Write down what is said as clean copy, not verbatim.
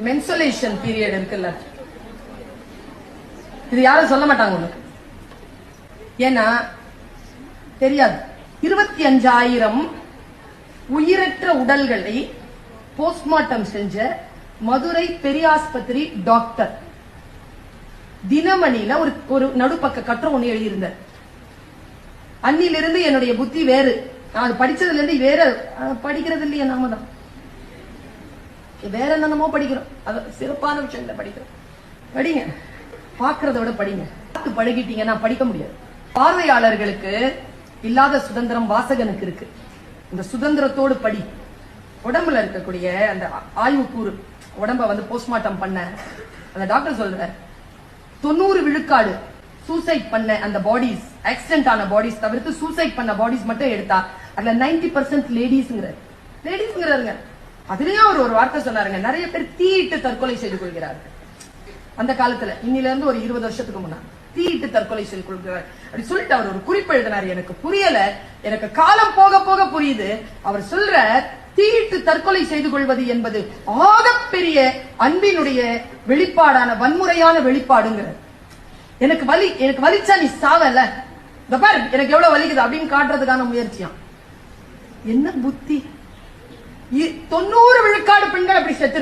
Mensuration period இருக்குல்ல, இது யாரும் சொல்ல மாட்டாங்க உங்களுக்கு. ஏன்னா தெரியாது. 25,000 உயிரற்ற உடல்களை போஸ்ட்மார்ட்டம் செஞ்ச மதுரை பெரியாஸ்பத்திரி டாக்டர் தினமணியில ஒரு நடுப்பக்க கட்டுரை ஒண்ணு எழுதியிருந்தார். அன்னிலிருந்து என்னுடைய புத்தி வேறு. நான் படிச்சதுல இருந்து வேற படிக்கிறது இல்லையே, நாம தான் வேற என்னமோ படிக்கிறோம். அது சிறப்பான விஷயங்களை படிக்கிறோம். படிங்க, பாக்குறத விட படிங்க. பழகிட்டீங்கன்னா படிக்க முடியாது. பார்வையாளர்களுக்கு இல்லாத சுதந்திரம் வாசகனுக்கு இருக்கு. இந்த சுதந்திரத்தோடு படி. உடம்புல இருக்கக்கூடிய அந்த ஆய்வு கூறு, உடம்ப போஸ்ட்மார்ட்டம் பண்ண அந்த டாக்டர் சொல்ற 90 விழுக்காடு சூசைட் பண்ண அந்த பாடிஸ், ஆக்சிடென்ட் ஆன பாடிஸ் தவிர்த்து சூசைட் பண்ண பாடிஸ் மட்டும் எடுத்தா அதுல 90% லேடிஸ்ங்கிறாருங்க. அதுலயும் அவர் ஒரு வார்த்தை சொன்னாருங்க, நிறைய பேர் தீயிட்டு தற்கொலை செய்து கொள்கிறார்கள். அந்த காலத்துல இன்னில இருந்து ஒரு 20 வருஷத்துக்கு முன்னாடி தீயிட்டு தற்கொலை செய்து கொள்கிறார் அப்படி சொல்லிட்டு அவர் ஒரு குறிப்பு எழுதினார். எனக்கு புரியல, எனக்கு காலம் போக போக புரியுது. அவர் சொல்ற தீயிட்டு தற்கொலை செய்து கொள்வது என்பது ஆகப்பெரிய அன்பினுடைய வெளிப்பாடான வன்முறையான வெளிப்பாடுங்கிறார். எனக்கு வலிச்சா நீ சாவல, எனக்கு எவ்வளவு வலிக்குது அப்படின்னு காட்டுறதுக்கான முயற்சியாம். என்ன புத்தி! 90 விழுக்காடு பெண்கள் அப்படி செத்து